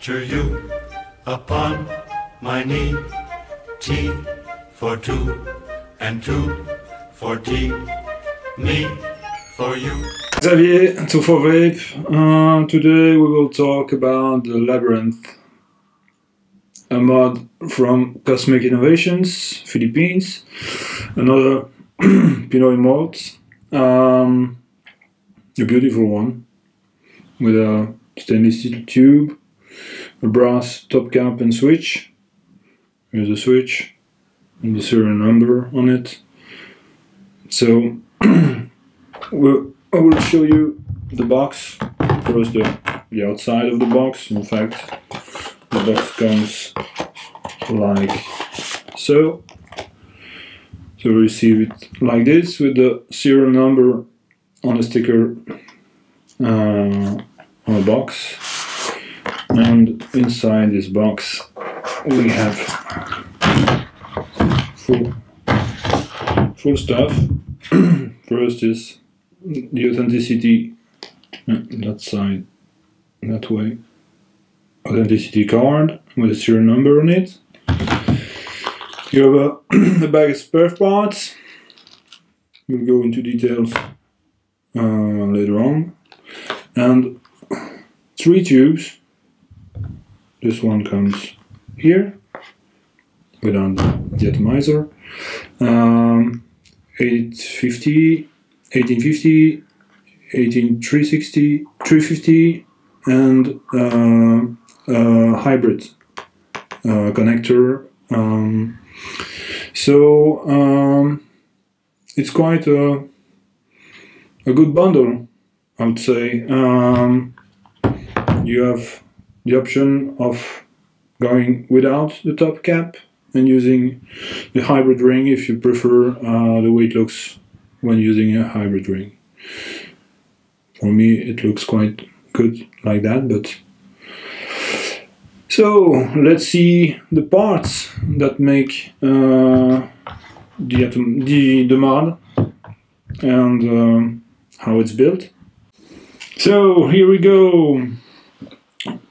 picture you upon my knee. T for two, and two for tea. Me for you. Xavier, 2 for Vape. Today we will talk about the Labyrinth, a mod from Cosmic Innovations, Philippines, another Pinoy mod, a beautiful one, with a stainless steel tube, a brass top cap and switch. Here's the switch and the serial number on it. So I will show you the box. First the outside of the box. In fact, the box comes like so. So we receive it like this with the serial number on a sticker on a box. And inside this box we have full stuff. First is the authenticity, that side, that way, authenticity card with a serial number on it. You have a bag of spare parts. We'll go into details later on. And 3 tubes. This one comes here without the atomizer. 1850, 18360, 350, and hybrid connector. It's quite a good bundle, I would say. You have the option of going without the top cap and using the hybrid ring if you prefer the way it looks when using a hybrid ring. For me it looks quite good like that, but so let's see the parts that make the mod and how it's built. So here we go.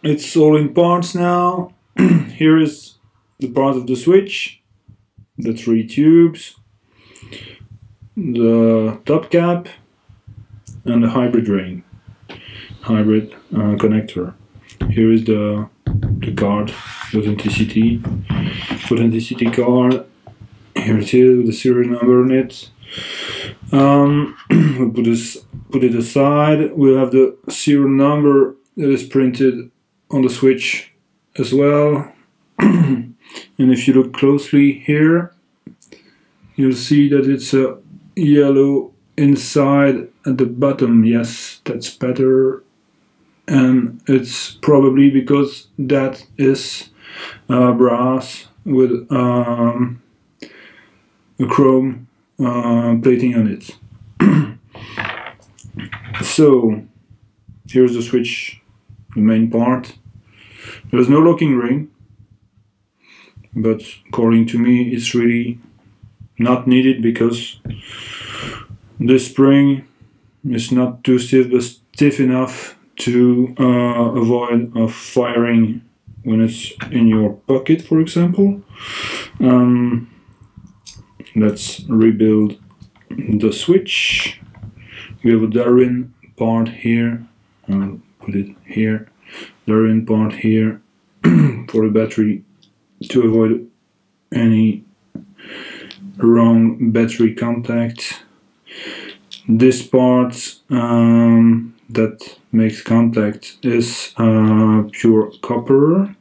It's all in parts now. Here is the part of the switch, the 3 tubes, the top cap, and the hybrid ring, hybrid connector. Here is the card, the authenticity card. Here it is with the serial number on it. We'll put it aside. We'll have the serial number that is printed on the switch as well. And if you look closely here, you'll see that it's a yellow inside at the bottom. Yes, that's better. And it's probably because that is brass with a chrome plating on it. So here's the switch, the main part. There's no locking ring, but according to me it's really not needed because this spring is not too stiff, but stiff enough to avoid firing when it's in your pocket, for example. Let's rebuild the switch. We have a Darwin part here. I'll put it here. Darwin part here for the battery to avoid any wrong battery contact. This part that makes contact is pure copper.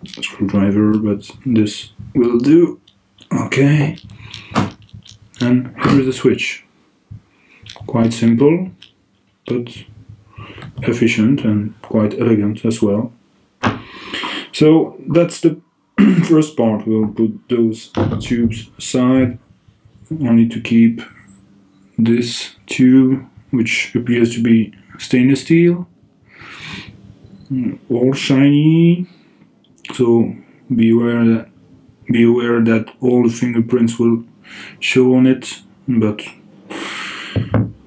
Screwdriver, but this will do. Okay. And here's the switch. Quite simple, but efficient and quite elegant as well. So that's the first part. We'll put those tubes aside, only to keep this tube, which appears to be stainless steel, all shiny. So be aware that all the fingerprints will show on it, but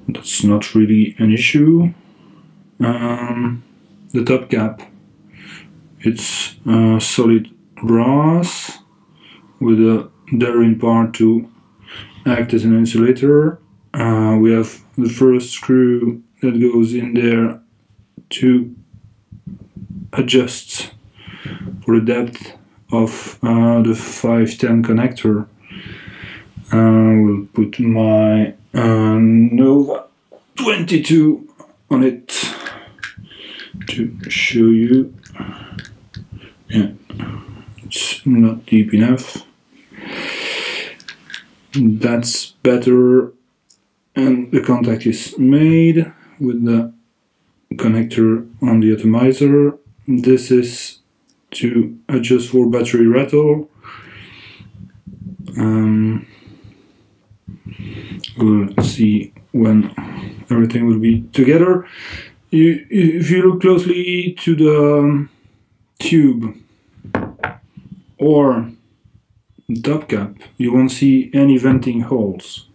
that's not really an issue. the top cap. It's solid brass with a therein part to act as an insulator. We have the first screw that goes in there to adjust for the depth of the 510 connector. We'll put my Nova 22 on it to show you. Yeah, it's not deep enough. That's better, and the contact is made with the connector on the atomizer. This is to adjust for battery rattle. We'll see when everything will be together. If you look closely to the tube or top cap, you won't see any venting holes.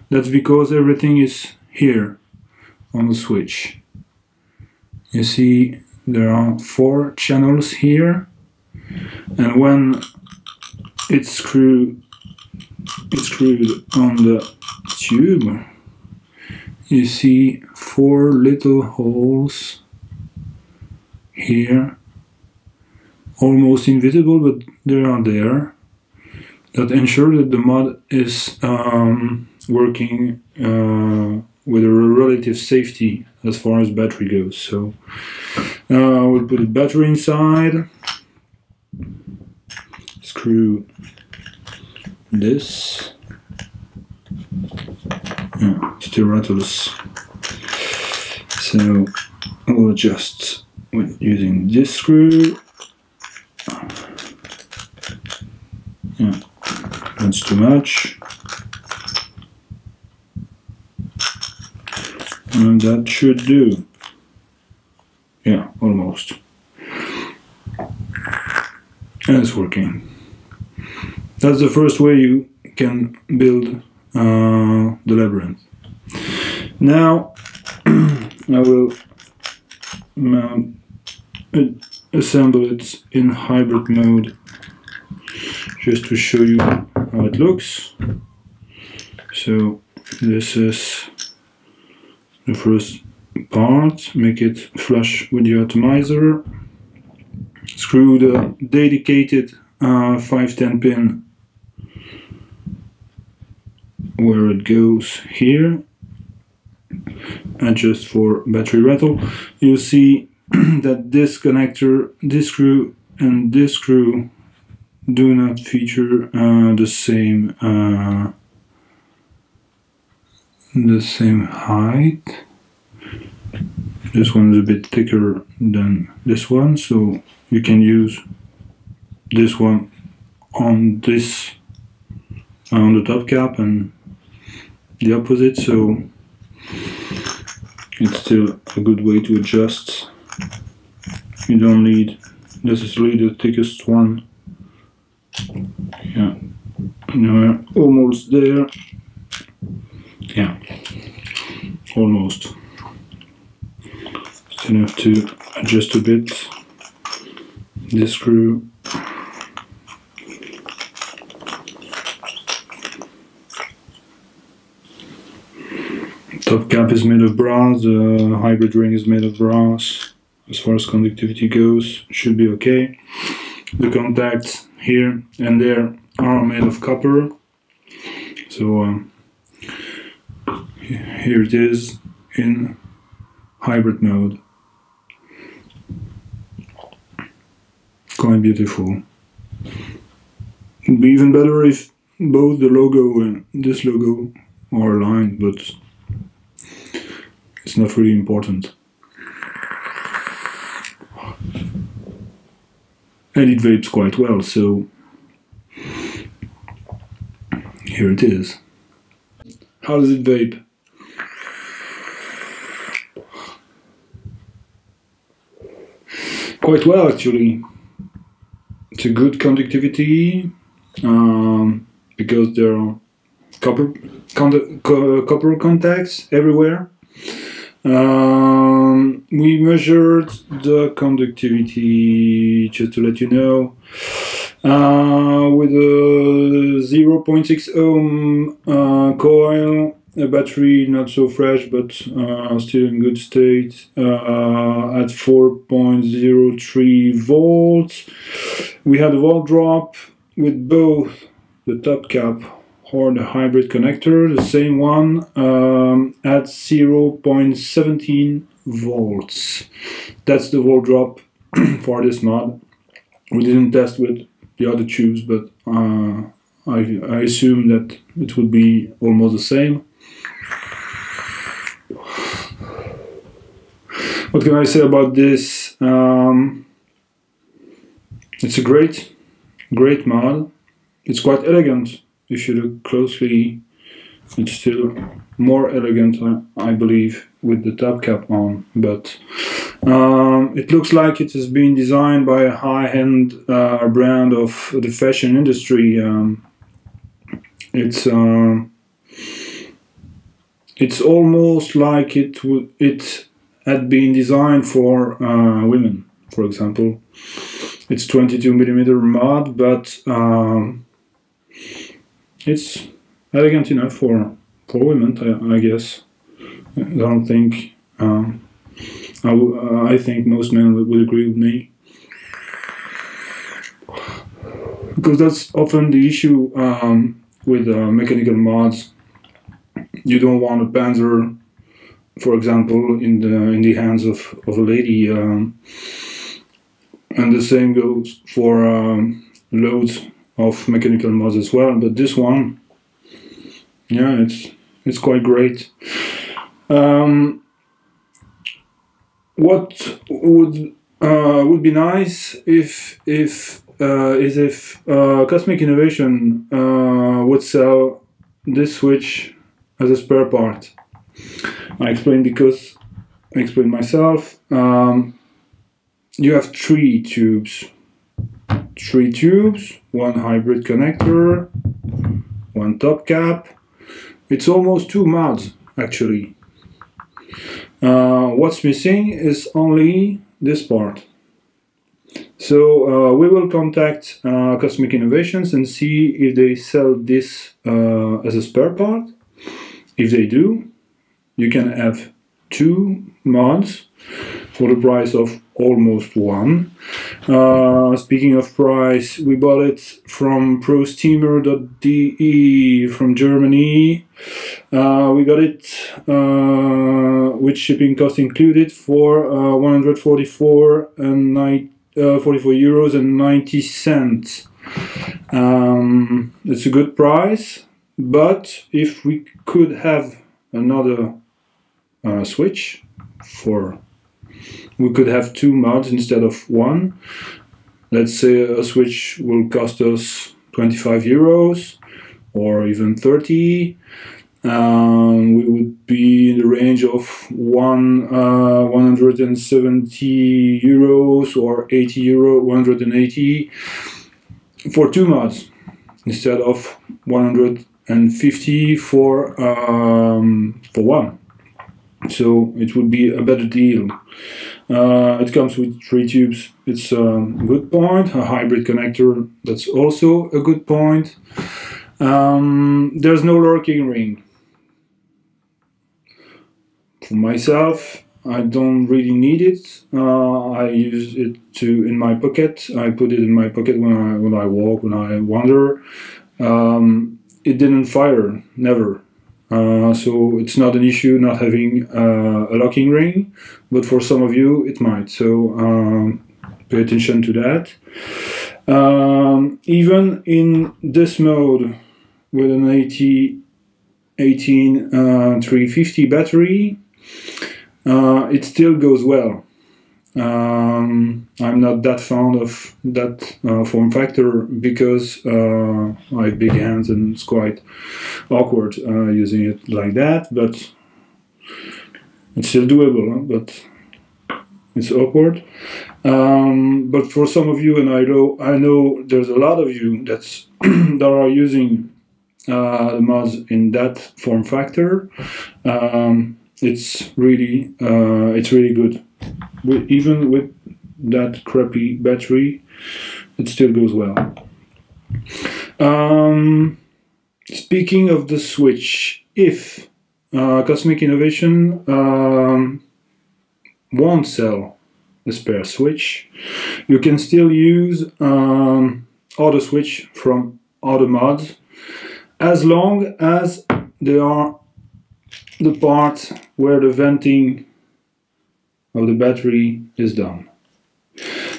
That's because everything is here on the switch. You see there are 4 channels here, and when it's screwed on the tube, you see 4 little holes here, almost invisible, but they are there, that ensure that the mod is working with a relative safety as far as battery goes. So we'll put the battery inside, screw this, still rattles, so we'll adjust with using this screw. Yeah, that's too much, and that should do. Yeah, almost. And it's working. That's the first way you can build the Labyrinth. Now I will assemble it in hybrid mode, just to show you how it looks. So this is the first part. Make it flush with the atomizer. Screw the dedicated 510 pin where it goes here. Adjust for battery rattle. You'll see that this connector, this screw, and this screw do not feature the same height. This one is a bit thicker than this one, so you can use this one on this on the top cap and the opposite, so it's still a good way to adjust. You don't need necessarily the thickest one. Yeah, we're almost there. Yeah, almost. Still have to adjust a bit this screw. Top cap is made of brass, the hybrid ring is made of brass. As far as conductivity goes, should be okay. The contacts here and there are made of copper. So here it is in hybrid mode. Quite beautiful. It'd be even better if both the logo and this logo are aligned, but it's not really important. And it vapes quite well, so here it is. How does it vape? Quite well, actually. It's a good conductivity because there are copper contacts everywhere. We measured the conductivity, just to let you know, with a 0.6 ohm coil, a battery not so fresh but still in good state, at 4.03 volts. We had a volt drop with both the top cap or the hybrid connector, the same one, at 0.17 volts. That's the volt drop for this mod. We didn't test with the other tubes, but I assume that it would be almost the same. What can I say about this? It's a great mod. It's quite elegant. If you look closely, it's still more elegant, I believe, with the top cap on. But it looks like it has been designed by a high-end brand of the fashion industry. It's almost like it had been designed for women, for example. It's 22mm mod, but it's elegant enough for women, I guess. I don't think. I think most men would agree with me, because that's often the issue with mechanical mods. You don't want a Panzer, for example, in the hands of a lady, and the same goes for loads of mechanical mods as well. But this one, yeah, it's quite great. What would be nice is if Cosmic Innovation would sell this switch as a spare part. I explain myself. You have three tubes, one hybrid connector, one top cap. It's almost two mods, actually. What's missing is only this part. So we will contact Cosmic Innovations and see if they sell this as a spare part. If they do, you can have two mods for the price of almost one. Speaking of price, we bought it from prosteamer.de from Germany. We got it with shipping cost included for 144 euros and 90 cents. It's a good price, but if we could have another switch we could have two mods instead of one. Let's say a switch will cost us 25 euros or even 30. We would be in the range of 170 euros or 80 euro, 180 for two mods instead of 150 for one. So it would be a better deal. It comes with three tubes. It's a good point. A hybrid connector, that's also a good point. There's no locking ring. For myself, I don't really need it. I use it in my pocket. I put it in my pocket when I walk, when I wander. It didn't fire, never. So it's not an issue not having a locking ring, but for some of you it might, so pay attention to that. Even in this mode with an 350 battery, it still goes well. I'm not that fond of that form factor because I have big hands and it's quite awkward using it like that, but it's still doable, huh? But it's awkward. But for some of you, and I know there's a lot of you that are using the mods in that form factor, it's really good. Even with that crappy battery, it still goes well. Speaking of the switch, if Cosmic Innovation won't sell a spare switch, you can still use other switch from other mods, as long as they are the part where the venting of the battery is done.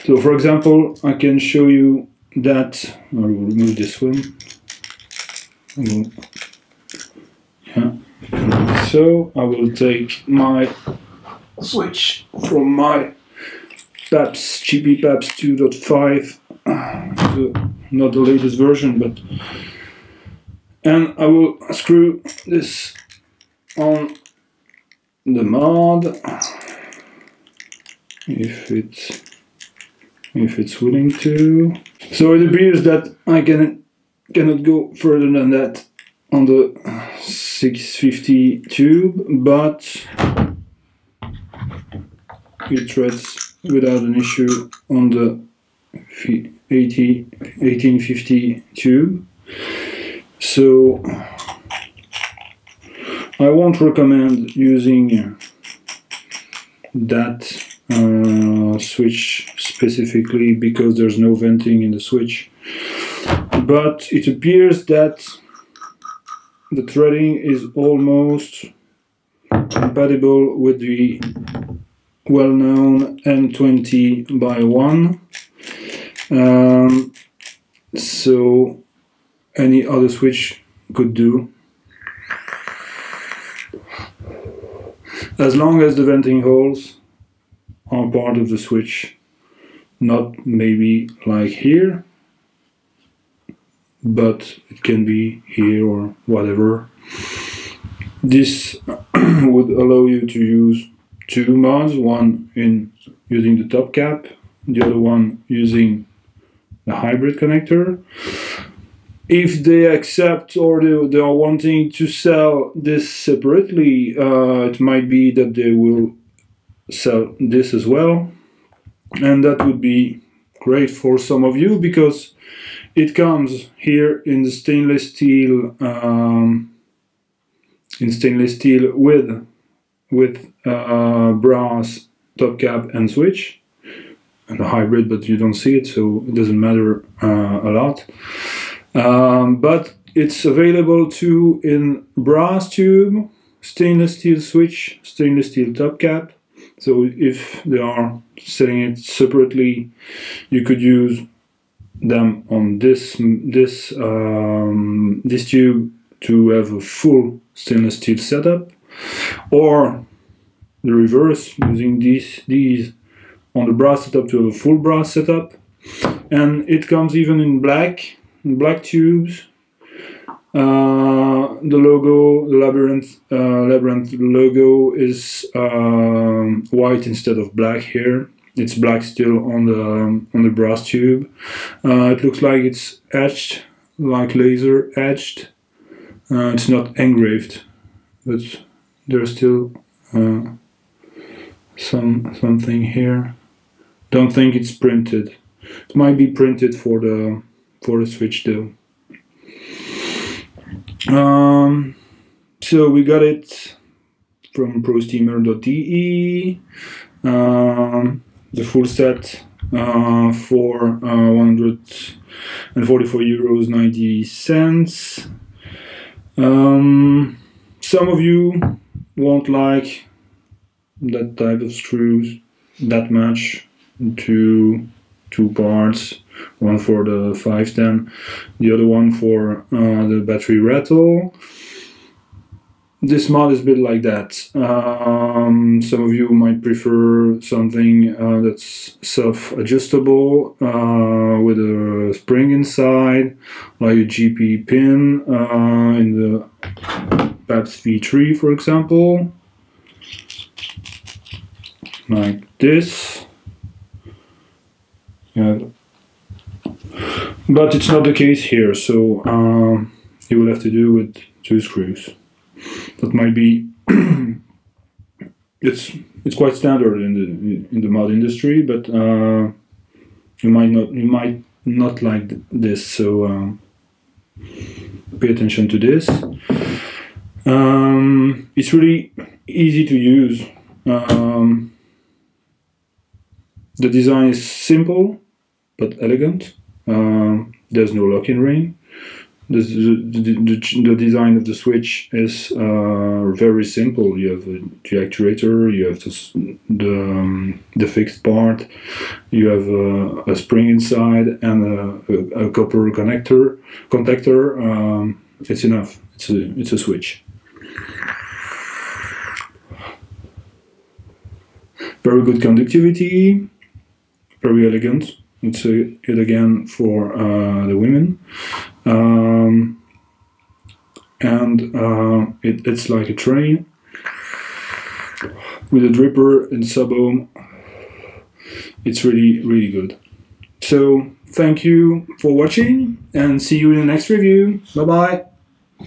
So for example, I can show you that. I will remove this one. Yeah. So I will take my switch from my PAPS, GP PAPS 2.5, not the latest version, but, and I will screw this on the mod, if it's willing to. So it appears that I cannot go further than that on the 650 tube, but it threads without an issue on the 1850 tube. So I won't recommend using that switch specifically because there's no venting in the switch, but it appears that the threading is almost compatible with the well-known M20/1, so any other switch could do, as long as the venting holes are part of the switch, not maybe like here, but it can be here or whatever. This would allow you to use two mods, one in using the top cap, the other one using the hybrid connector. If they accept or they are wanting to sell this separately, it might be that they will sell this as well, and that would be great for some of you because it comes here in the stainless steel, with brass top cap and switch, and a hybrid, but you don't see it, so it doesn't matter a lot. But it's available too in brass tube, stainless steel switch, stainless steel top cap. So if they are selling it separately, you could use them on this tube to have a full stainless steel setup, or the reverse, using these on the brass setup to have a full brass setup. And it comes even in black tubes. The logo, the Labyrinth logo is white instead of black here. It's black still on the brass tube. It looks like it's etched, like laser etched. It's not engraved, but there's still something here. Don't think it's printed. It might be printed for the switch though. So we got it from prosteamer.de, the full set for €144.90. Some of you won't like that type of screws that much, two parts, one for the 510, the other one for the battery rattle. This mod is a bit like that. Some of you might prefer something that's self-adjustable with a spring inside, like a GP pin in the PAPS V3, for example, like this. Yeah. But it's not the case here, so you will have to do with two screws. That might be it's quite standard in the mod industry, but you might not like this, so pay attention to this. It's really easy to use. The design is simple but elegant. There's no lock-in ring. The design of the switch is very simple. You have the actuator, you have the fixed part, you have a spring inside and a copper contactor. It's enough. It's a switch. Very good conductivity, very elegant. It's it again for the women. It's like a train with a dripper and sub-ohm. It's really, really good. So thank you for watching and see you in the next review. Bye bye.